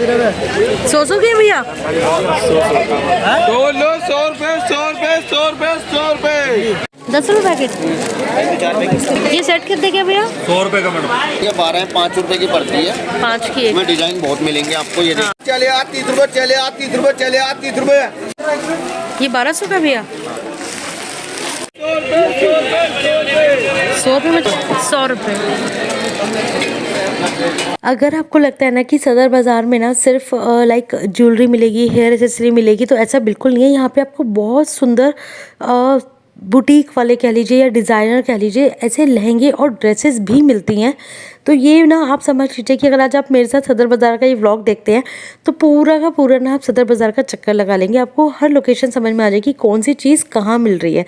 100 के भैया? 10 रुपये पैकेट। ये सेट कितने के भैया? 100 रुपए का मैडम। ये 12 है, 5 रुपए की पड़ती है। 5 की। इसमें डिजाइन बहुत मिलेंगे आपको। ये चले 30 रुपए, चले 30 रुपए, चले 30 रुपए। ये 1200 का भैया? 100 रुपये में 100 रुपये। अगर आपको लगता है ना कि सदर बाज़ार में ना सिर्फ लाइक ज्वेलरी मिलेगी, हेयर एक्सेसरी मिलेगी, तो ऐसा बिल्कुल नहीं है। यहाँ पे आपको बहुत सुंदर बुटीक वाले कह लीजिए या डिज़ाइनर कह लीजिए, ऐसे लहंगे और ड्रेसेस भी मिलती हैं। तो ये ना आप समझ लीजिए कि अगर आज आप मेरे साथ सदर बाज़ार का ये व्लॉग देखते हैं तो पूरा का पूरा ना आप सदर बाज़ार का चक्कर लगा लेंगे। आपको हर लोकेशन समझ में आ जाएगी कौन सी चीज़ कहाँ मिल रही है।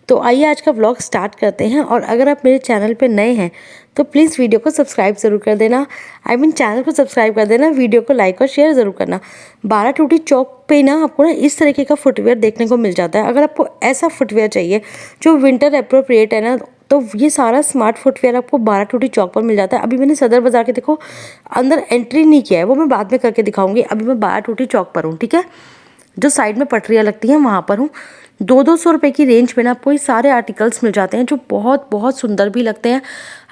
तो आइए आज का व्लॉग स्टार्ट करते हैं। और अगर आप मेरे चैनल पे नए हैं तो प्लीज़ वीडियो को सब्सक्राइब ज़रूर कर देना। चैनल को सब्सक्राइब कर देना, वीडियो को लाइक और शेयर ज़रूर करना। 12 टूटी चौक पे ना आपको ना इस तरीके का फुटवेयर देखने को मिल जाता है। अगर आपको ऐसा फुटवेयर चाहिए जो विंटर अप्रोप्रिएट है ना, तो ये सारा स्मार्ट फुटवेयर आपको 12 टूटी चौक पर मिल जाता है। अभी मैंने सदर बाज़ार के देखो अंदर एंट्री नहीं किया है, वो मैं बाद में करके दिखाऊंगी। अभी मैं 12 टूटी चौक पर हूँ, ठीक है, जो साइड में पटरियाँ लगती हैं वहाँ पर हूँ। 200 रुपये की रेंज में ना आपको ये सारे आर्टिकल्स मिल जाते हैं जो बहुत बहुत सुंदर भी लगते हैं।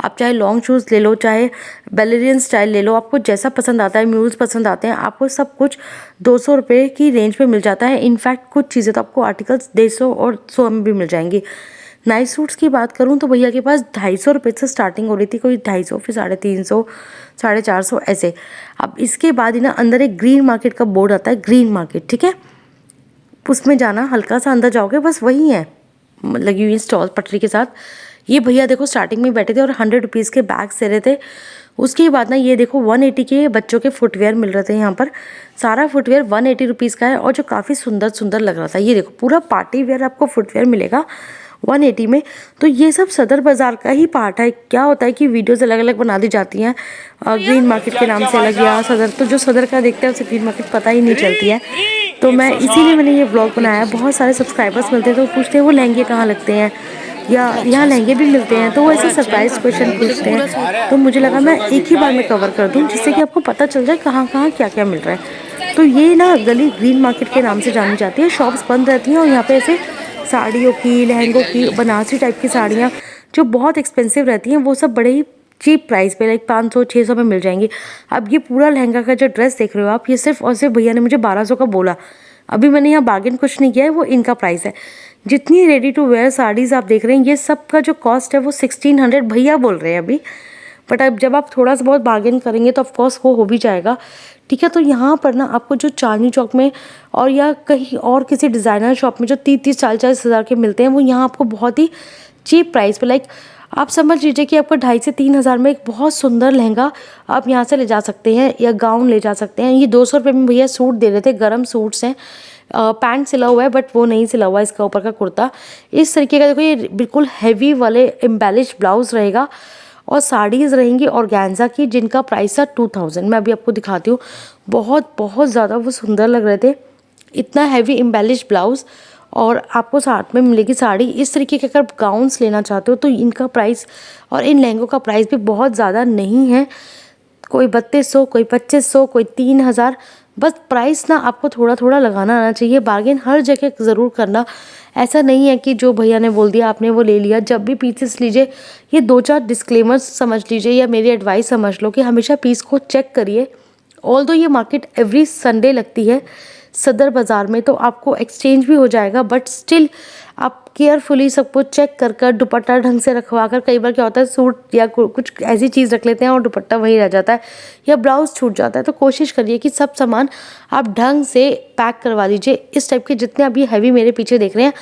आप चाहे लॉन्ग शूज़ ले लो, चाहे बैलेरियन स्टाइल ले लो, आपको जैसा पसंद आता है, म्यूल्स पसंद आते हैं, आपको सब कुछ 200 रुपये की रेंज में मिल जाता है। इनफैक्ट कुछ चीज़ें तो आपको आर्टिकल्स 150 और 100 में भी मिल जाएंगी। नाइट सूट्स की बात करूँ तो भैया के पास 250 रुपये से स्टार्टिंग हो रही थी, कोई 250, फिर 350, 450 ऐसे। अब इसके बाद ही ना अंदर एक ग्रीन मार्केट का बोर्ड आता है, ग्रीन मार्केट, ठीक है, उसमें जाना, हल्का सा अंदर जाओगे बस वही है लगी हुई स्टॉल पटरी के साथ। ये भैया देखो स्टार्टिंग में बैठे थे और 100 रुपीज़ के बैग्स दे रहे थे। उसके बाद ना ये देखो 180 के बच्चों के फुटवेयर मिल रहे थे। यहाँ पर सारा फुटवेयर 180 रुपीज़ का है और जो काफ़ी सुंदर सुंदर लग रहा था। ये देखो पूरा पार्टी वेयर आपको फुटवेयर मिलेगा 180 में। तो ये सब सदर बाज़ार का ही पार्ट है। क्या होता है कि वीडियोज़ अलग अलग बना दी जाती हैं, ग्रीन मार्केट के नाम से अलग या सदर, तो जो सदर का देखते हैं उसे ग्रीन मार्केट पता ही नहीं चलती है। तो मैं इसीलिए मैंने ये व्लॉग बनाया। बहुत सारे सब्सक्राइबर्स मिलते हैं तो पूछते हैं वो लहंगे कहाँ लगते हैं या यहाँ लहंगे भी मिलते हैं, तो वो ऐसे सरप्राइज क्वेश्चन पूछते हैं। तो मुझे लगा मैं एक ही बार में कवर कर दूँ जिससे कि आपको पता चल जाए कहाँ कहाँ क्या क्या मिल रहा है। तो ये ना गली ग्रीन मार्केट के नाम से जानी जाती है। शॉप्स बंद रहती हैं और यहाँ पे ऐसे साड़ियों की, लहंगों की, बनारसी टाइप की साड़ियाँ जो बहुत एक्सपेंसिव रहती हैं वो सब बड़े ही चीप प्राइस पे लाइक 500-600 में मिल जाएंगी। अब ये पूरा लहंगा का जो ड्रेस देख रहे हो आप, ये सिर्फ और सिर्फ भैया ने मुझे 1200 का बोला। अभी मैंने यहाँ बार्गेन कुछ नहीं किया है, वो इनका प्राइस है। जितनी रेडी टू वेयर साड़ीज़ आप देख रहे हैं ये सब का जो कॉस्ट है वो 1600 भैया बोल रहे हैं अभी। बट अब जब आप थोड़ा सा बहुत बार्गेन करेंगे तो ऑफकोर्स वो हो भी जाएगा, ठीक है। तो यहाँ पर ना आपको जो चांदनी चौक में और या कहीं और किसी डिज़ाइनर शॉप में जो 30-40 हज़ार के मिलते हैं वो यहाँ आपको बहुत ही चीप प्राइस पे, लाइक आप समझ लीजिए कि आपको 2.5 से 3 हज़ार में एक बहुत सुंदर लहंगा आप यहाँ से ले जा सकते हैं या गाउन ले जा सकते हैं। ये 200 रुपये में भैया सूट दे रहे थे, गर्म सूट्स हैं। पैंट सिला हुआ है बट वो नहीं सिला हुआ है, इसका ऊपर का कुर्ता इस तरीके का। देखो ये बिल्कुल हैवी वाले एम्बेलिश ब्लाउज रहेगा और साड़ीज़ रहेंगी ऑर्गेन्जा की जिनका प्राइस था 2000। मैं अभी आपको दिखाती हूँ, बहुत बहुत ज़्यादा वो सुंदर लग रहे थे। इतना हैवी एम्बेलिश ब्लाउज और आपको साथ में मिलेगी साड़ी। इस तरीके के अगर गाउन्स लेना चाहते हो तो इनका प्राइस और इन लहंगों का प्राइस भी बहुत ज़्यादा नहीं है। कोई 3200, कोई 2500, कोई 3000। बस प्राइस ना आपको थोड़ा थोड़ा लगाना आना चाहिए। बार्गेन हर जगह ज़रूर करना। ऐसा नहीं है कि जो भैया ने बोल दिया आपने वो ले लिया। जब भी पीसेस लीजिए ये 2-4 डिस्क्लेमर्स समझ लीजिए या मेरी एडवाइस समझ लो कि हमेशा पीस को चेक करिए। ऑल्दो ये मार्केट एवरी संडे लगती है सदर बाज़ार में, तो आपको एक्सचेंज भी हो जाएगा, बट स्टिल आप केयरफुली सब कुछ चेक कर कर दुपट्टा ढंग से रखवा कर, कई बार क्या होता है सूट या कुछ ऐसी चीज़ रख लेते हैं और दुपट्टा वहीं रह जाता है या ब्लाउज छूट जाता है। तो कोशिश करिए कि सब सामान आप ढंग से पैक करवा लीजिए। इस टाइप के जितने अभी हैवी मेरे पीछे देख रहे हैं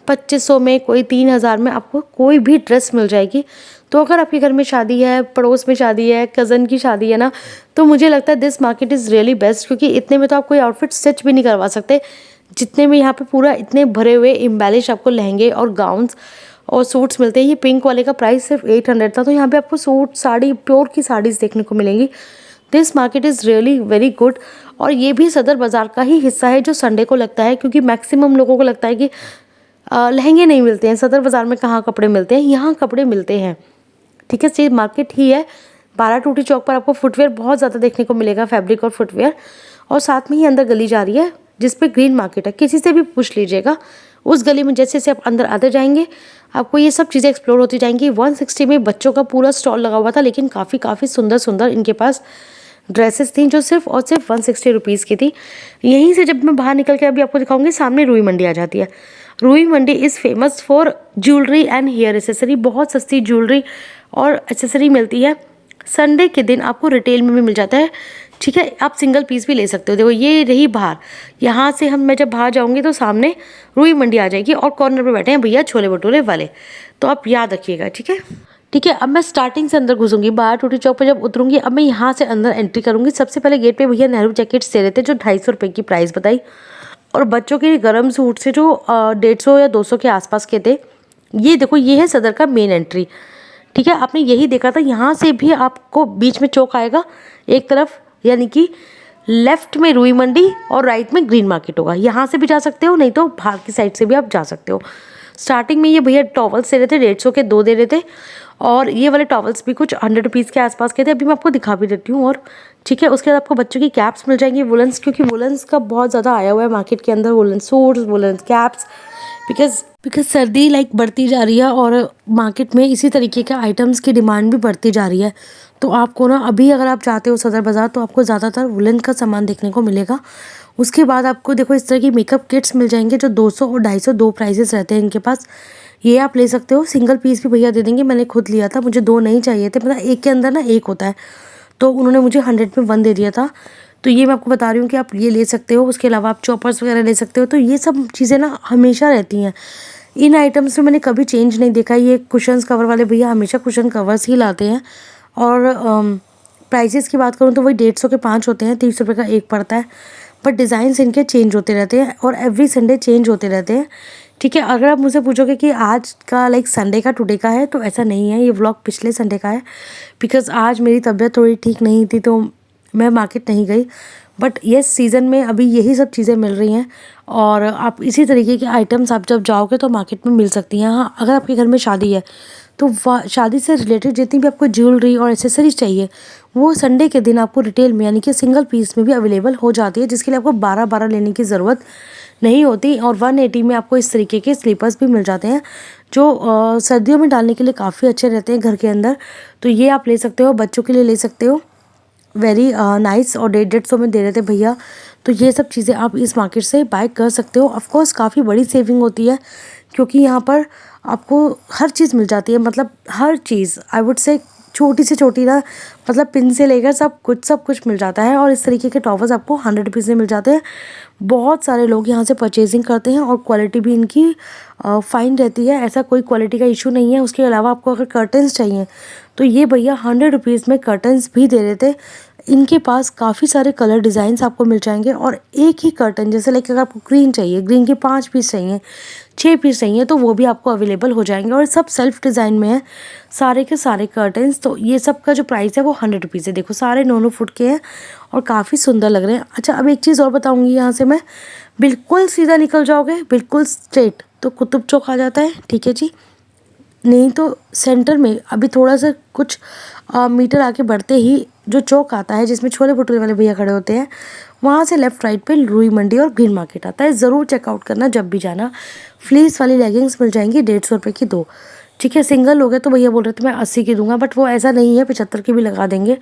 2500 में, कोई 3000 में आपको कोई भी ड्रेस मिल जाएगी। तो अगर आपके घर में शादी है, पड़ोस में शादी है, कज़न की शादी है ना, तो मुझे लगता है this market is really best, क्योंकि इतने में तो आप कोई आउटफिट स्टिच भी नहीं करवा सकते जितने में यहाँ पे पूरा इतने भरे हुए एम्बेलिश आपको लहंगे और गाउन्स और सूट्स मिलते हैं। ये पिंक वाले का प्राइस सिर्फ 800 था, तो यहाँ पे आपको सूट, साड़ी, प्योर की साड़ीज़ देखने को मिलेंगी। This market is really very good. और ये भी सदर बाज़ार का ही हिस्सा है जो संडे को लगता है, क्योंकि मैक्सिमम लोगों को लगता है कि लहंगे नहीं मिलते हैं सदर बाज़ार में, कहाँ कपड़े मिलते हैं। यहाँ कपड़े मिलते हैं, ठीक है। सेम मार्केट ही है 12 टूटी चौक पर आपको फुटवेयर बहुत ज़्यादा देखने को मिलेगा, फैब्रिक और फुटवेयर। और साथ में ही अंदर गली जा रही है जिस पे ग्रीन मार्केट है, किसी से भी पूछ लीजिएगा। उस गली में जैसे जैसे आप अंदर आते जाएंगे आपको ये सब चीज़ें एक्सप्लोर होती जाएंगी। 160 में बच्चों का पूरा स्टॉल लगा हुआ था, लेकिन काफ़ी सुंदर सुंदर इनके पास ड्रेसेस थी जो सिर्फ और सिर्फ 160 रुपीज़ की थी। यहीं से जब मैं बाहर निकल के अभी आपको दिखाऊंगी, सामने रुई मंडी आ जाती है। Rui Mandi is famous for jewellery and hair accessory. बहुत सस्ती ज्वेलरी और एसेसरी मिलती है। संडे के दिन आपको रिटेल में भी मिल जाता है, ठीक है। आप सिंगल पीस भी ले सकते हो। देखो ये रही बाहर, यहाँ से मैं जब बाहर जाऊँगी तो सामने रुई मंडी आ जाएगी और कॉर्नर पे बैठे हैं भैया छोले भटूरे वाले, तो आप याद रखिएगा, ठीक है। ठीक है, अब मैं स्टार्टिंग से अंदर घुसूंगी। 12 टूटी चौक पर जब उतरूंगी, अब मैं यहाँ से अंदर एंट्री करूंगी। सबसे पहले गेट पे भैया नेहरू जैकेट्स दे रहे थे जो 250 रुपये की प्राइस बताई, और बच्चों के गर्म सूट से जो 150 या 200 के आसपास के थे। ये देखो, ये है सदर का मेन एंट्री, ठीक है। आपने यही देखा था, यहाँ से भी आपको बीच में चौक आएगा एक तरफ, यानी कि लेफ्ट में रुई मंडी और राइट में ग्रीन मार्केट होगा। यहाँ से भी जा सकते हो, नहीं तो बाहर की साइड से भी आप जा सकते हो। स्टार्टिंग में ये भैया टॉवल्स दे रहे थे, 150 के 2 दे रहे थे, और ये वाले टॉवल्स भी कुछ 100 रुपीज़ के आसपास के थे। अभी मैं आपको दिखा भी देती हूँ। और ठीक है, उसके बाद आपको बच्चों की कैप्स मिल जाएंगी, वुलन्स, क्योंकि वुलन्स का बहुत ज़्यादा आया हुआ है मार्केट के अंदर, woollen suits, woollen caps, because सर्दी बढ़ती जा रही है और मार्केट में इसी तरीके के आइटम्स की डिमांड भी बढ़ती जा रही है। तो आपको ना अभी अगर आप जाते हो सदर बाज़ार तो आपको ज़्यादातर वुलन का सामान देखने को मिलेगा। उसके बाद आपको देखो इस तरह की मेकअप किट्स मिल जाएंगे जो 200 और 250 दो प्राइजेस रहते हैं इनके पास। ये आप ले सकते हो। सिंगल पीस भी भैया दे देंगे, मैंने खुद लिया था, मुझे 2 नहीं चाहिए थे, मतलब एक के अंदर ना एक होता है, तो उन्होंने मुझे 100 में 1 दे दिया था। तो ये मैं आपको बता रही हूँ कि आप ये ले सकते हो। उसके अलावा आप चॉपर्स वगैरह ले सकते हो। तो ये सब चीज़ें ना हमेशा रहती हैं। इन आइटम्स में मैंने कभी चेंज नहीं देखा। ये कुशन्स कवर वाले भैया हमेशा कुशन कवर्स ही लाते हैं। और प्राइसेस की बात करूँ तो वही 150 के 5 होते हैं, 30 रुपये का एक पड़ता है। बट डिज़ाइंस इनके चेंज होते रहते हैं और एवरी संडे चेंज होते रहते हैं, ठीक है। अगर आप मुझसे पूछोगे कि आज का संडे का टुडे का है, तो ऐसा नहीं है। ये व्लॉग पिछले संडे का है, बिकॉज़ आज मेरी तबीयत थोड़ी ठीक नहीं थी तो मैं मार्केट नहीं गई। बट ये सीज़न में अभी यही सब चीज़ें मिल रही हैं और आप इसी तरीके के आइटम्स आप जब जाओगे तो मार्केट में मिल सकती हैं। हाँ, अगर आपके घर में शादी है तो शादी से रिलेटेड जितनी भी आपको ज्वेलरी और एसेसरीज चाहिए वो संडे के दिन आपको रिटेल में यानी कि सिंगल पीस में भी अवेलेबल हो जाती है, जिसके लिए आपको 12 लेने की ज़रूरत नहीं होती। और 180 में आपको इस तरीके के स्लीपर्स भी मिल जाते हैं जो सर्दियों में डालने के लिए काफ़ी अच्छे रहते हैं घर के अंदर। तो ये आप ले सकते हो, बच्चों के लिए ले सकते हो, वेरी नाइस। और 150 में दे रहे थे भैया। तो ये सब चीज़ें आप इस मार्केट से बाय कर सकते हो। ऑफ कोर्स काफ़ी बड़ी सेविंग होती है क्योंकि यहाँ पर आपको हर चीज़ मिल जाती है, मतलब हर चीज़, आई वुड से छोटी से छोटी ना, मतलब पिन से लेकर सब कुछ मिल जाता है। और इस तरीके के टॉवर्स आपको 100 रुपीज़ में मिल जाते हैं। बहुत सारे लोग यहाँ से परचेजिंग करते हैं और क्वालिटी भी इनकी फ़ाइन रहती है, ऐसा कोई क्वालिटी का इशू नहीं है। उसके अलावा आपको अगर कर्टन्स चाहिए तो ये भैया 100 रुपीज़ में कर्टन्स भी दे रहे थे। इनके पास काफ़ी सारे कलर डिज़ाइंस आपको मिल जाएंगे और एक ही कर्टन, जैसे अगर आपको ग्रीन चाहिए, ग्रीन के 5 पीस चाहिए, 6 पीस चाहिए, तो वो भी आपको अवेलेबल हो जाएंगे। और सब सेल्फ डिज़ाइन में है सारे के सारे कर्टन्स। तो ये सब का जो प्राइस है वो 100 रुपीज़ है। देखो सारे 9 फुट के हैं और काफ़ी सुंदर लग रहे हैं। अच्छा, अब एक चीज़ और बताऊँगी, यहाँ से मैं बिल्कुल सीधा निकल जाओगे, बिल्कुल स्ट्रेट, तो कुतुब चौक आ जाता है, ठीक है जी। नहीं तो सेंटर में अभी थोड़ा सा कुछ मीटर आके बढ़ते ही जो चौक आता है जिसमें छोले भटूरे वाले भैया खड़े होते हैं, वहाँ से लेफ़्ट राइट पे रुई मंडी और ग्रीन मार्केट आता है। ज़रूर चेकआउट करना जब भी जाना। फ्लीस वाली लेगिंग्स मिल जाएंगी 150 रुपये की 2, ठीक है। सिंगल हो गए तो भैया बोल रहे थे मैं 80 की दूंगा, बट वो ऐसा नहीं है, 75 की भी लगा देंगे।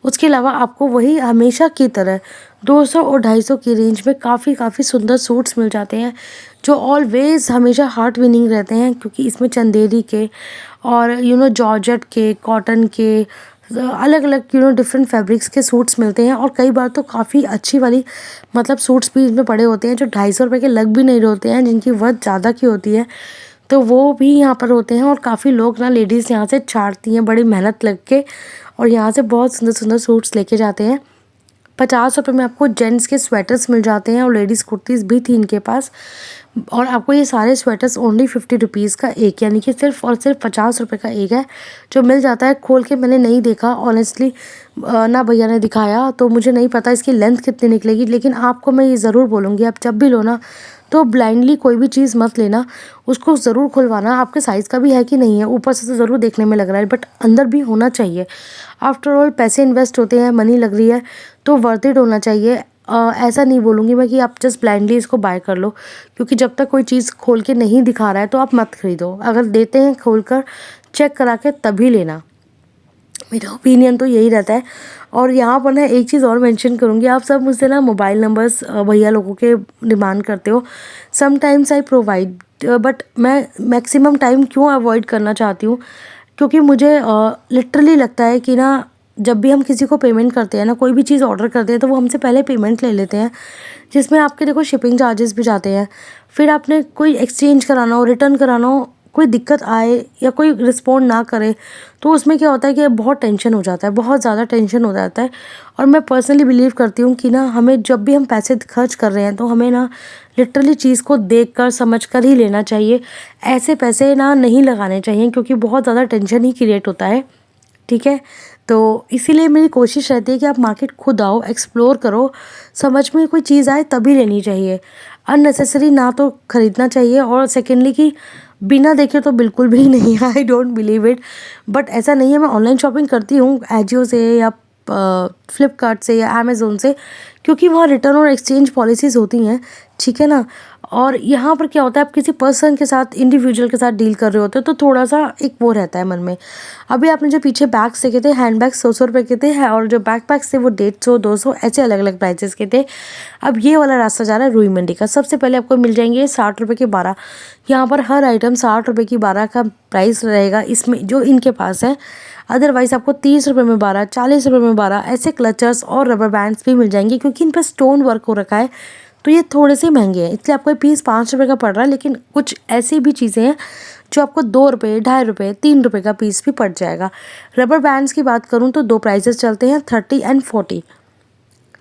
उसके अलावा आपको वही हमेशा की तरह 200 और 250 की रेंज में काफ़ी सुंदर सूट्स मिल जाते हैं जो ऑलवेज़ हमेशा हार्ट विनिंग रहते हैं, क्योंकि इसमें चंदेरी के और जॉर्जेट के, कॉटन के, अलग अलग डिफरेंट फैब्रिक्स के सूट्स मिलते हैं। और कई बार तो काफ़ी अच्छी वाली मतलब सूट्स भी इसमें पड़े होते हैं जो 250 रुपये के लग भी नहीं होते हैं, जिनकी वर्थ ज़्यादा की होती है, तो वो भी यहाँ पर होते हैं। और काफ़ी लोग ना, लेडीज़ यहाँ से छाड़ती हैं बड़ी मेहनत लग के और यहाँ से बहुत सुंदर सुंदर सूट्स लेके जाते हैं। 50 रुपये में आपको जेंट्स के स्वेटर्स मिल जाते हैं और लेडीज़ कुर्तीज़ भी थी इनके पास। और आपको ये सारे स्वेटर्स ओनली 50 रुपीज़ का एक, यानी कि सिर्फ और सिर्फ 50 रुपये का एक है जो मिल जाता है। खोल के मैंने नहीं देखा ऑनेस्टली, ना भैया ने दिखाया, तो मुझे नहीं पता इसकी लेंथ कितनी निकलेगी। लेकिन आपको मैं ये ज़रूर बोलूँगी, आप जब भी लो ना तो ब्लाइंडली कोई भी चीज़ मत लेना, उसको ज़रूर खुलवाना, आपके साइज़ का भी है कि नहीं है। ऊपर से तो ज़रूर देखने में लग रहा है बट अंदर भी होना चाहिए। आफ्टर ऑल पैसे इन्वेस्ट होते हैं, मनी लग रही है तो वर्थ इट होना चाहिए। ऐसा नहीं बोलूँगी मैं कि आप जस्ट ब्लाइंडली इसको बाय कर लो, क्योंकि जब तक कोई चीज़ खोल के नहीं दिखा रहा है तो आप मत खरीदो। अगर देते हैं खोल कर चेक करा के तभी लेना, मेरा ओपिनियन तो यही रहता है। और यहाँ पर ना एक चीज़ और मेंशन करूँगी, आप सब मुझसे ना मोबाइल नंबर्स भैया लोगों के डिमांड करते हो। समटाइम्स आई प्रोवाइड, बट मैं मैक्सिमम टाइम क्यों अवॉइड करना चाहती हूँ, क्योंकि मुझे लिटरली लगता है कि ना जब भी हम किसी को पेमेंट करते हैं ना, कोई भी चीज़ ऑर्डर करते हैं तो वो हमसे पहले पेमेंट ले लेते हैं, जिसमें आपके देखो शिपिंग चार्जेस भी जाते हैं। फिर आपने कोई एक्सचेंज कराना हो, रिटर्न कराना हो, कोई दिक्कत आए या कोई रिस्पॉन्ड ना करे तो उसमें क्या होता है कि बहुत टेंशन हो जाता है, बहुत ज़्यादा टेंशन हो जाता है। और मैं पर्सनली बिलीव करती हूँ कि ना हमें जब भी हम पैसे खर्च कर रहे हैं तो हमें ना लिटरली चीज़ को देख कर समझ कर ही लेना चाहिए। ऐसे पैसे ना नहीं लगाने चाहिए, क्योंकि बहुत ज़्यादा टेंशन ही क्रिएट होता है। ठीक है, तो इसीलिए मेरी कोशिश रहती है कि आप मार्केट खुद आओ, एक्सप्लोर करो, समझ में कोई चीज़ आए तभी लेनी चाहिए। अननेसेसरी ना तो ख़रीदना चाहिए, और सेकेंडली कि बिना देखे तो बिल्कुल भी नहीं। I don't believe it. But ऐसा नहीं है, मैं ऑनलाइन शॉपिंग करती हूँ एजियो से या फ्लिपकार्ट से या अमेज़ोन से, क्योंकि वहाँ रिटर्न और एक्सचेंज पॉलिसीज़ होती हैं। ठीक है ना। और यहाँ पर क्या होता है, आप किसी पर्सन के साथ, इंडिविजुअल के साथ डील कर रहे होते हो तो थोड़ा सा एक वो रहता है मन में। अभी आपने जो पीछे बैग्स देखे थे, हैंड बैग 100 रुपये के थे, और जो बैक पैक्स थे वो 150, 200 ऐसे अलग अलग प्राइसेस के थे। अब ये वाला रास्ता जा रहा है रुई मंडी का। सबसे पहले आपको मिल जाएंगे 60 रुपये के 12। यहाँ पर हर आइटम 60 रुपये की 12 का प्राइस रहेगा इसमें जो इनके पास है। अदरवाइज़ आपको 30 रुपये में 12, 40 रुपये में 12 ऐसे क्लचर्स और रबर बैंड्स भी मिल जाएंगे, क्योंकि इन पर स्टोन वर्क हो रखा है तो ये थोड़े से महंगे हैं, इसलिए आपको पीस 5 रुपये का पड़ रहा है। लेकिन कुछ ऐसी भी चीज़ें हैं जो आपको 2 रुपये, 2.5 रुपये, 3 रुपये का पीस भी पड़ जाएगा। रबर बैंड्स की बात करूँ तो 2 प्राइसेस चलते हैं, 30 एंड 40।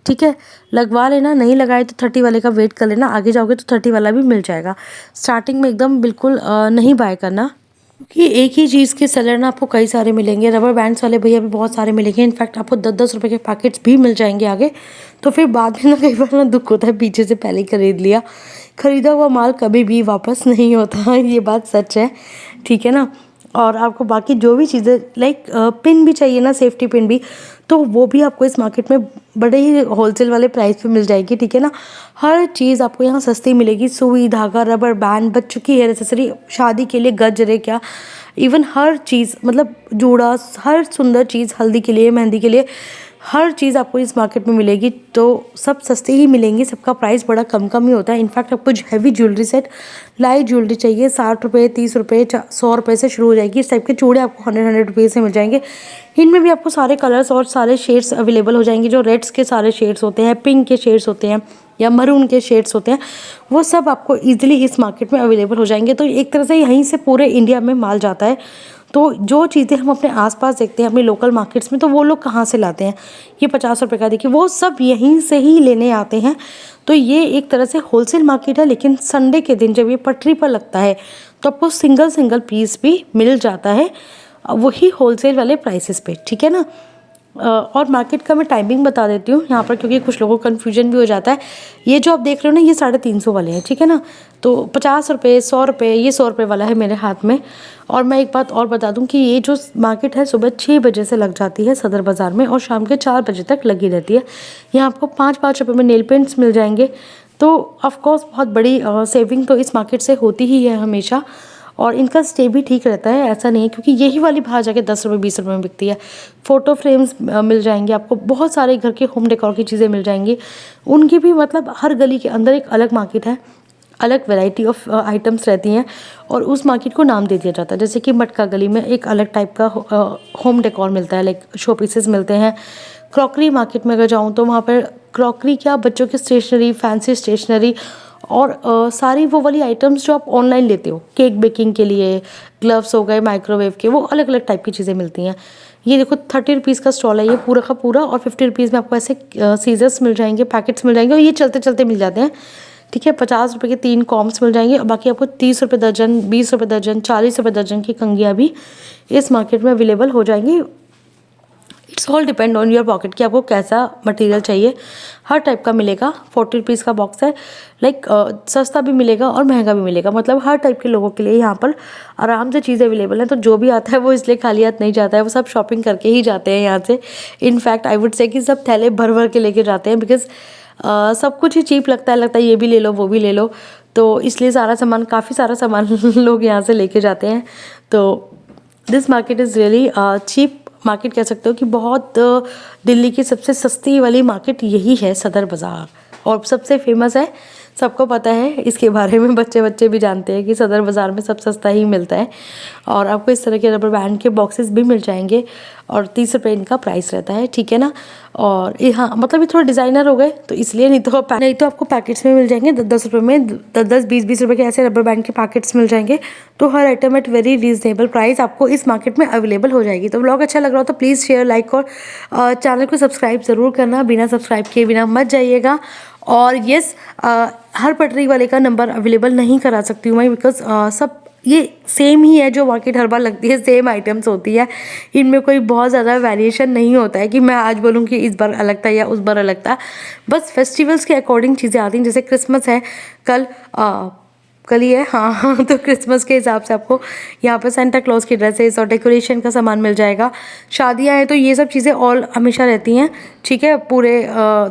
ठीक है, लगवा लेना, नहीं लगाए तो 30 वाले का वेट कर लेना, आगे जाओगे तो 30 वाला भी मिल जाएगा। स्टार्टिंग में एकदम बिल्कुल नहीं बाय करना, क्योंकि एक ही चीज़ के सेलर ना आपको कई सारे मिलेंगे। रबर बैंड्स वाले भैया भी बहुत सारे मिलेंगे, इनफैक्ट आपको 10-10 रुपये के पैकेट्स भी मिल जाएंगे आगे। तो फिर बाद में ना कई बार ना दुख होता है, पीछे से पहले ही खरीद लिया। खरीदा हुआ माल कभी भी वापस नहीं होता, ये बात सच है। ठीक है ना। और आपको बाकी जो भी चीज़ें लाइक पिन भी चाहिए ना, सेफ्टी पिन भी, तो वो भी आपको इस मार्केट में बड़े ही होलसेल वाले प्राइस पे मिल जाएगी। ठीक है ना। हर चीज़ आपको यहाँ सस्ती मिलेगी, सुई, धागा, रबर बैंड, बच्चों की हेयर एक्सेसरी, शादी के लिए गजरे, क्या इवन हर चीज़, मतलब जूड़ा, हर सुंदर चीज़, हल्दी के लिए, मेहंदी के लिए, हर चीज़ आपको इस मार्केट में मिलेगी। तो सब सस्ते ही मिलेंगी, सबका प्राइस बड़ा कम कम ही होता है। इनफैक्ट आपको heavy jewellery set, light jewellery चाहिए 60 रुपये, 30 रुपये, 100 रुपये से शुरू हो जाएगी। इस टाइप के चूड़े आपको 100 रुपये से मिल जाएंगे। इनमें भी आपको सारे कलर्स और सारे शेड्स अवेलेबल हो जाएंगे। जो रेड्स के सारे शेड्स होते हैं, पिंक के शेड्स होते हैं या मरून के शेड्स होते हैं, वो सब आपको ईजिली इस मार्केट में अवेलेबल हो जाएंगे। तो एक तरह से यहीं से पूरे इंडिया में माल जाता है। तो जो चीज़ें हम अपने आसपास देखते हैं अपने लोकल मार्केट्स में, तो वो लोग कहाँ से लाते हैं, ये 50 रुपये का देखिए, वो सब यहीं से ही लेने आते हैं। तो ये एक तरह से होलसेल मार्केट है। लेकिन संडे के दिन जब ये पटरी पर लगता है तो आपको सिंगल सिंगल पीस भी मिल जाता है, वही होलसेल वाले प्राइसेस पे। ठीक है ना। और मार्केट का मैं टाइमिंग बता देती हूँ यहाँ पर, क्योंकि कुछ लोगों को कन्फ्यूजन भी हो जाता है। ये जो आप देख रहे हो ना, ये 350 वाले हैं। ठीक है ना। तो 50 रुपये, 100 रुपये, ये 100 रुपये वाला है मेरे हाथ में। और मैं एक बात और बता दूँ कि ये जो मार्केट है सुबह 6 बजे से लग जाती है सदर बाज़ार में, और शाम के 4 बजे तक लगी रहती है। यहाँ आपको 5-5 रुपये में नेल पेंट्स मिल जाएंगे। तो ऑफकोर्स बहुत बड़ी सेविंग तो इस मार्केट से होती ही है हमेशा। और इनका स्टे भी ठीक रहता है, ऐसा नहीं है, क्योंकि यही वाली बाहर जाके 10 रुपये 20 रुपये में बिकती है। फ़ोटो फ्रेम्स मिल जाएंगे आपको, बहुत सारे घर के होम डेकोर की चीज़ें मिल जाएंगी। उनकी भी मतलब हर गली के अंदर एक अलग मार्केट है, अलग वैरायटी ऑफ आइटम्स रहती हैं, और उस मार्केट को नाम दे दिया जाता है। जैसे कि मटका गली में एक अलग टाइप का होम डेकोर मिलता है, लाइक शो पीसेस मिलते हैं। क्रॉकरी मार्केट में अगर जाऊँ तो वहाँ पर क्रॉकरी क्या, बच्चों की स्टेशनरी, फैंसी स्टेशनरी, और सारी वो वाली आइटम्स जो आप ऑनलाइन लेते हो, केक बेकिंग के लिए, ग्लव्स हो गए, माइक्रोवेव के, वो अलग अलग टाइप की चीज़ें मिलती हैं। ये देखो 30 रुपीज़ का स्टॉल है ये पूरा का पूरा, और 50 रुपीज़ में आपको ऐसे सीजर्स मिल जाएंगे, पैकेट्स मिल जाएंगे, और ये चलते चलते मिल जाते हैं। ठीक है। 50 रुपये के 3 कॉम्स मिल जाएंगे, और बाकी आपको 30 रुपये दर्जन, 20 रुपये दर्जन, 40 रुपये दर्जन की कंघियाँ भी इस मार्केट में अवेलेबल हो जाएंगी। It's all depend on your pocket कि आपको कैसा मटेरियल चाहिए। हर टाइप का मिलेगा। 40 रुपीज़ का बॉक्स है, लाइक सस्ता भी मिलेगा और महंगा भी मिलेगा, मतलब हर टाइप के लोगों के लिए यहाँ पर आराम से चीज़ें अवेलेबल हैं। तो जो भी आता है वो इसलिए खाली हाथ नहीं जाता है, वो सब शॉपिंग करके ही जाते हैं यहाँ से। इनफैक्ट आई वुड से कि सब थैले भर भर के लेके जाते हैं, बिकॉज सब कुछ ही चीप लगता है ये भी ले लो वो भी ले लो, तो इसलिए सारा सामान, काफ़ी सारा सामान लोग यहाँ से लेके जाते हैं। तो this market is really cheap market कह सकते हो कि बहुत दिल्ली की सबसे सस्ती वाली मार्केट यही है सदर बाज़ार, और सबसे फेमस है, सबको पता है इसके बारे में, बच्चे बच्चे भी जानते हैं कि सदर बाज़ार में सब सस्ता ही मिलता है। और आपको इस तरह के रबर बैंड के बॉक्सेस भी मिल जाएंगे और 30 रुपये इनका प्राइस रहता है, ठीक है ना। और ये हाँ मतलब ये थोड़ा डिज़ाइनर हो गए तो इसलिए, नहीं तो आपको पैकेट्स में मिल जाएंगे 10-10 रुपये में, 10-10 20-20 रुपये के ऐसे रबर बैंड के पैकेट्स मिल जाएंगे। तो हर item at very reasonable price आपको इस मार्केट में अवेलेबल हो जाएगी। तो व्लॉग अच्छा लग रहा हो तो प्लीज़ शेयर, लाइक और चैनल को सब्सक्राइब ज़रूर करना, बिना सब्सक्राइब किए बिना मत जाइएगा। और येस, हर पटरी वाले का नंबर अवेलेबल नहीं करा सकती हूँ मैं, बिकॉज सब ये सेम ही है जो मार्केट हर बार लगती है, सेम आइटम्स होती है, इनमें कोई बहुत ज़्यादा वेरिएशन नहीं होता है कि मैं आज बोलूँ कि इस बार अलग था या उस बार अलग था। बस फेस्टिवल्स के अकॉर्डिंग चीज़ें आती हैं, जैसे क्रिसमस है कल ही है, हाँ तो क्रिसमस के हिसाब से आपको यहाँ पर सेंटा क्लॉज की ड्रेसेस और डेकोरेशन का सामान मिल जाएगा। शादियाँ हैं तो ये सब चीज़ें ऑल हमेशा रहती हैं, ठीक है, पूरे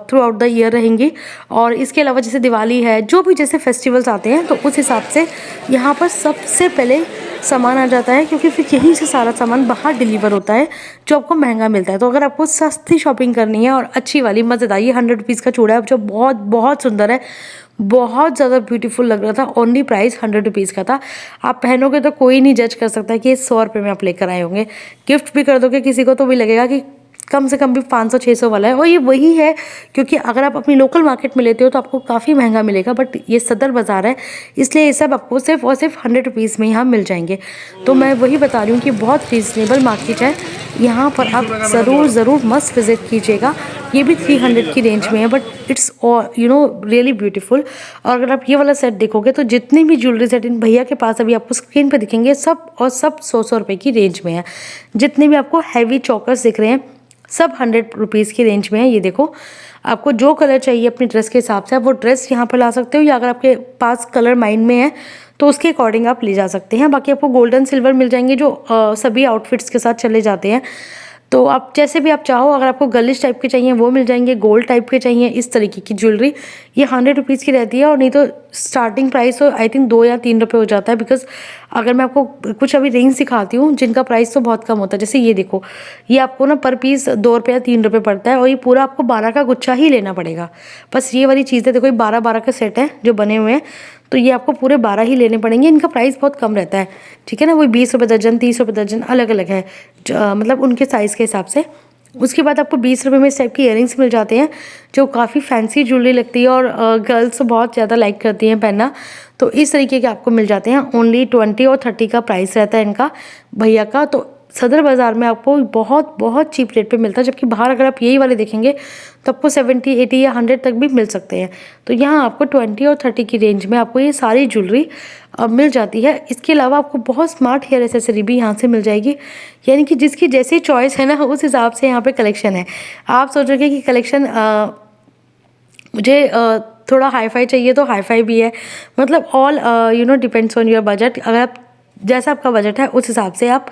थ्रू आउट द ईयर रहेंगी। और इसके अलावा जैसे दिवाली है, जो भी जैसे फेस्टिवल्स आते हैं तो उस हिसाब से यहाँ पर सबसे पहले सामान आ जाता है, क्योंकि फिर यहीं से सारा सामान बाहर डिलीवर होता है जो आपको महंगा मिलता है। तो अगर आपको सस्ती शॉपिंग करनी है और अच्छी वाली मज़ेदार, ये 100 रुपीज़ का चूड़ा है जो बहुत बहुत सुंदर है, बहुत ज़्यादा ब्यूटीफुल लग रहा था, ओनली प्राइस 100 रुपीज़ का था। आप पहनोगे तो कोई नहीं जज कर सकता कि ये 100 रुपये में आप लेकर आए होंगे। गिफ्ट भी कर दोगे किसी को तो भी लगेगा कि कम से कम भी 500-600 वाला है, और ये वही है, क्योंकि अगर आप अपनी लोकल मार्केट में लेते हो तो आपको काफ़ी महंगा मिलेगा, बट ये सदर बाज़ार है इसलिए ये सब आपको सिर्फ और सिर्फ 100 रुपीज़ में यहाँ मिल जाएंगे। तो मैं वही बता रही हूँ कि बहुत रीज़नेबल मार्केट है, यहाँ पर आप ज़रूर मस्ट विज़िट कीजिएगा। ये भी 300 की रेंज में है, बट इट्स रियली ब्यूटीफुल। और अगर आप ये वाला सेट देखोगे तो जितने भी ज्वेलरी सेट इन भैया के पास अभी आपको स्क्रीन पर दिखेंगे, सब 100-100 रुपये की रेंज में है। जितने भी आपको हैवी चौकर्स दिख रहे हैं सब 100 रुपीज़ की रेंज में है। ये देखो, आपको जो कलर चाहिए अपनी ड्रेस के हिसाब से आप वो ड्रेस यहाँ पर ला सकते हो, या अगर आपके पास कलर माइंड में है तो उसके अकॉर्डिंग आप ले जा सकते हैं। बाकी आपको गोल्डन सिल्वर मिल जाएंगे जो सभी आउटफिट्स के साथ चले जाते हैं। तो आप जैसे भी आप चाहो, अगर आपको गर्लिश टाइप के चाहिए वो मिल जाएंगे, गोल्ड टाइप के चाहिए इस तरीके की ज्वेलरी, ये 100 रुपीज़ की रहती है। और नहीं तो स्टार्टिंग प्राइस तो आई थिंक 2 या 3 रुपये हो जाता है, बिकॉज अगर मैं आपको कुछ अभी रेंज सिखाती हूँ जिनका प्राइस तो बहुत कम होता है। जैसे ये देखो, ये आपको ना पर पीस 2 रुपये या 3 रुपये पड़ता है, और ये पूरा आपको 12 का गुच्छा ही लेना पड़ेगा। बस ये वाली चीज़ है, देखो ये 12-12 के सेट हैं जो बने हुए हैं, तो ये आपको पूरे 12 ही लेने पड़ेंगे। इनका प्राइस बहुत कम रहता है, ठीक है ना, वही 20 रुपये दर्जन, 30 रुपये दर्जन, अलग अलग है मतलब उनके साइज़ के हिसाब से। उसके बाद आपको 20 रुपये में इस टाइप की इयरिंग्स मिल जाते हैं जो काफ़ी फैंसी ज्वेलरी लगती है, और गर्ल्स बहुत ज़्यादा लाइक करती हैं पहनना। तो इस तरीके के आपको मिल जाते हैं। ओनली 20 और 30 का प्राइस रहता है इनका भैया का। तो सदर बाज़ार में आपको बहुत बहुत चीप रेट पे मिलता है, जबकि बाहर अगर आप यही वाले देखेंगे तो आपको 70, 80 या 100 तक भी मिल सकते हैं। तो यहाँ आपको 20 और 30 की रेंज में आपको ये सारी ज्वेलरी मिल जाती है। इसके अलावा आपको बहुत स्मार्ट हेयर एसेसरी भी यहाँ से मिल जाएगी, यानी कि जिसकी जैसी चॉइस है ना उस हिसाब से यहाँ पे कलेक्शन है। आप सोचोगे कि कलेक्शन मुझे थोड़ा हाई फाई चाहिए तो हाई फाई भी है, मतलब all depends on your budget. अगर आप जैसा आपका बजट है उस हिसाब से आप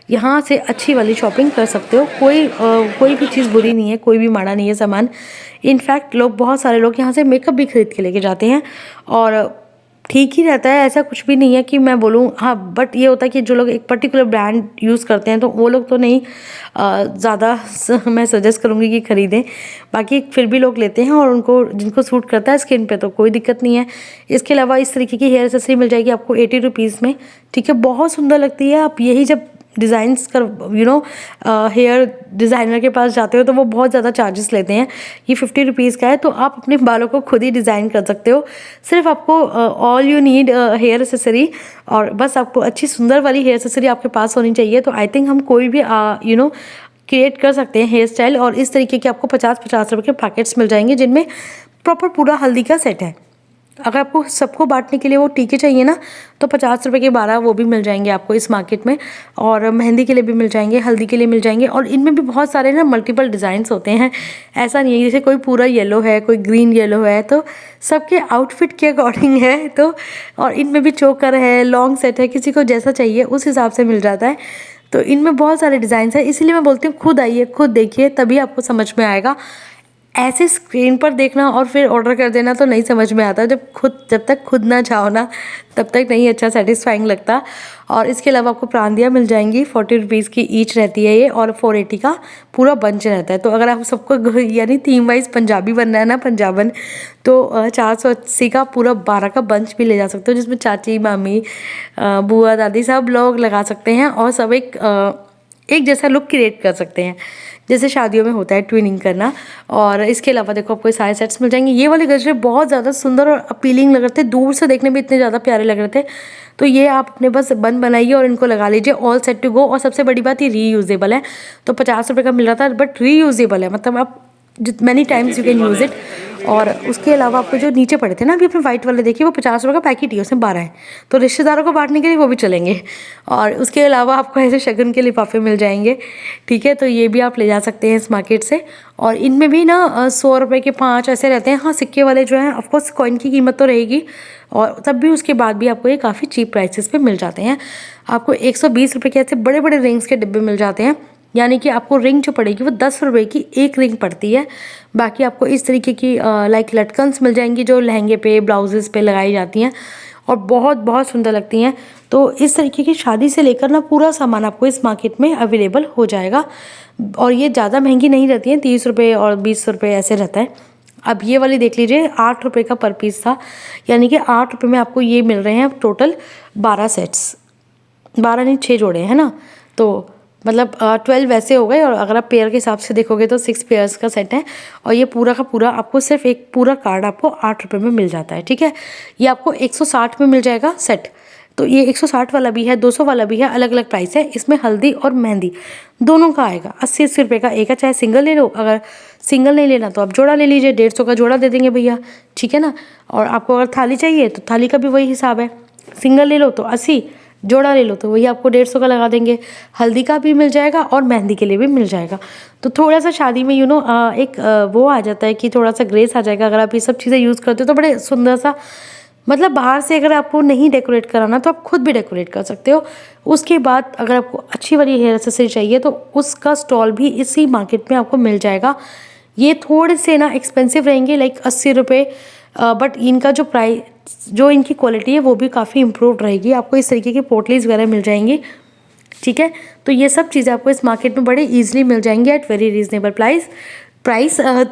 यहाँ से अच्छी वाली शॉपिंग कर सकते हो। कोई भी चीज़ बुरी नहीं है, कोई भी माड़ा नहीं है सामान। इनफैक्ट बहुत सारे लोग यहाँ से मेकअप भी खरीद के लेके जाते हैं, और ठीक ही रहता है, ऐसा कुछ भी नहीं है कि मैं बोलूँ हाँ। बट ये होता है कि जो लोग एक पर्टिकुलर ब्रांड यूज़ करते हैं तो वो लोग तो नहीं ज़्यादा मैं सजेस्ट करूँगी कि ख़रीदें। बाकी फिर भी लोग लेते हैं, और उनको जिनको सूट करता है स्किन पे तो कोई दिक्कत नहीं है। इसके अलावा इस तरीके की हेयर एक्सेसरी मिल जाएगी आपको 80 रुपीज़ में, ठीक है, बहुत सुंदर लगती है। आप यही जब डिज़ाइंस कर हेयर डिज़ाइनर के पास जाते हो तो वो बहुत ज़्यादा चार्जेस लेते हैं। ये 50 रुपीज़ का है, तो आप अपने बालों को खुद ही डिज़ाइन कर सकते हो। सिर्फ आपको all you need hair accessory, और बस आपको अच्छी सुंदर वाली हेयर एक्सेसरी आपके पास होनी चाहिए। तो आई थिंक हम कोई भी क्रिएट कर सकते हैं हेयर स्टाइल। और इस तरीके के आपको 50-50 रुपये के पैकेट्स मिल जाएंगे जिनमें प्रॉपर पूरा हल्दी का सेट है। अगर आपको सबको बांटने के लिए वो टीके चाहिए ना, तो 50 रुपए के 12 वो भी मिल जाएंगे आपको इस मार्केट में। और मेहंदी के लिए भी मिल जाएंगे, हल्दी के लिए मिल जाएंगे, और इनमें भी बहुत सारे ना मल्टीपल डिज़ाइंस होते हैं। ऐसा नहीं है जैसे कोई पूरा येलो है, कोई ग्रीन येलो है, तो सबके आउटफिट के अकॉर्डिंग है। तो और इनमें भी चोकर है, लॉन्ग सेट है, किसी को जैसा चाहिए उस हिसाब से मिल जाता है। तो इनमें बहुत सारे डिज़ाइंस हैं, इसीलिए मैं बोलती हूँ खुद आइए, खुद देखिए, तभी आपको समझ में आएगा। ऐसे स्क्रीन पर देखना और फिर ऑर्डर कर देना तो नहीं समझ में आता। जब तक खुद ना चाहो ना, तब तक नहीं अच्छा सेटिस्फाइंग लगता। और इसके अलावा आपको प्रांदियाँ मिल जाएंगी, 40 रुपीज़ की ईच रहती है ये, और 480 का पूरा बंच रहता है। तो अगर आप सबको यानी थीम वाइज पंजाबी बनना है ना, पंजाबन, तो 480 का पूरा 12 का बंच भी ले जा सकते हो, जिसमें चाची, मामी, बुआ, दादी सब लोग लगा सकते हैं, और सब एक जैसा लुक क्रिएट कर सकते हैं, जैसे शादियों में होता है ट्विनिंग करना। और इसके अलावा देखो आपको सारे सेट्स मिल जाएंगे। ये वाले गजरे बहुत ज़्यादा सुंदर और अपीलिंग लग रहे थे, दूर से देखने में इतने ज़्यादा प्यारे लग रहे थे। तो ये आप अपने बस बन बनाइए और इनको लगा लीजिए, ऑल सेट टू गो। और सबसे बड़ी बात, ये रीयूजेबल है। तो 50 रुपये का मिल रहा था, बट रीयूजेबल है, मतलब आप many times you can use it. और उसके अलावा आपको जो नीचे पड़े थे ना अभी अपने वाइट वाले, देखिए वो 50 रुपये का पैकेट ही है, उसमें 12 है, तो रिश्तेदारों को बांटने के लिए वो भी चलेंगे। और उसके अलावा आपको ऐसे शगुन के लिफाफे मिल जाएंगे, ठीक है, तो ये भी आप ले जा सकते हैं इस मार्केट से। और इनमें भी ना 100 रुपये के 5 ऐसे रहते हैं। हाँ, सिक्के वाले जो हैं ऑफकोर्स कॉइन की कीमत तो रहेगी, और तब भी उसके बाद भी आपको ये काफ़ी चीप प्राइसेस पे मिल जाते हैं। आपको 120 रुपये के ऐसे बड़े बड़े रिंग्स के डिब्बे मिल जाते हैं, यानी कि आपको रिंग जो पड़ेगी वो 10 रुपये की एक रिंग पड़ती है। बाकी आपको इस तरीके की लाइक लटकन्स मिल जाएंगी, जो लहंगे पे, ब्लाउजेस पे लगाई जाती हैं, और बहुत बहुत सुंदर लगती हैं। तो इस तरीके की शादी से लेकर ना पूरा सामान आपको इस मार्केट में अवेलेबल हो जाएगा। और ये ज़्यादा महंगी नहीं रहती हैं, 30 रुपये और 20 रुपये ऐसे रहता है। अब ये वाली देख लीजिए, 8 रुपये का पर पीस था, यानी कि 8 रुपये में आपको ये मिल रहे हैं टोटल 12 सेट्स, 12 नहीं 6 जोड़े हैं ना, तो मतलब 12 वैसे हो गए। और अगर आप पेयर के हिसाब से देखोगे तो 6 पेयर्स का सेट है। और ये पूरा का पूरा आपको सिर्फ एक पूरा कार्ड आपको 8 रुपये में मिल जाता है, ठीक है। ये आपको 160 में मिल जाएगा सेट। तो ये 160 वाला भी है, 200 वाला भी है, अलग अलग प्राइस है। इसमें हल्दी और मेहंदी दोनों का आएगा। 80-80 रुपये का एक है, चाहे सिंगल ले लो, अगर सिंगल नहीं लेना तो आप जोड़ा ले लीजिए, 150 का जोड़ा दे देंगे भैया, ठीक है ना। और आपको अगर थाली चाहिए तो थाली का भी वही हिसाब है, सिंगल ले लो तो 80, जोड़ा ले लो तो वही आपको 150 का लगा देंगे। हल्दी का भी मिल जाएगा और मेहंदी के लिए भी मिल जाएगा। तो थोड़ा सा शादी में एक वो आ जाता है कि थोड़ा सा ग्रेस आ जाएगा अगर आप ये सब चीज़ें यूज़ करते हो, तो बड़े सुंदर सा, मतलब बाहर से अगर आपको नहीं डेकोरेट कराना तो आप खुद भी डेकोरेट कर सकते हो। उसके बाद अगर आपको अच्छी वाली हेयर एक्सेसरी चाहिए तो उसका स्टॉल भी इसी मार्केट में आपको मिल जाएगा। ये थोड़े से ना एक्सपेंसिव रहेंगे, लाइक 80 रुपये, बट इनका जो प्राइस, जो इनकी क्वालिटी है वो भी काफ़ी इम्प्रूव रहेगी। आपको इस तरीके की पोटलीज वगैरह मिल जाएंगी, ठीक है। तो ये सब चीज़ें आपको इस मार्केट में बड़े ईजिली मिल जाएंगी एट वेरी रीजनेबल प्राइस।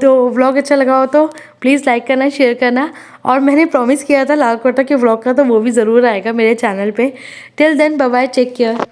तो व्लॉग अच्छा लगा हो तो प्लीज़ लाइक करना, शेयर करना। और मैंने प्रॉमिस किया था लाल कोटा के व्लॉग का, तो वो भी ज़रूर आएगा मेरे चैनल पे। Till then bye bye, take care.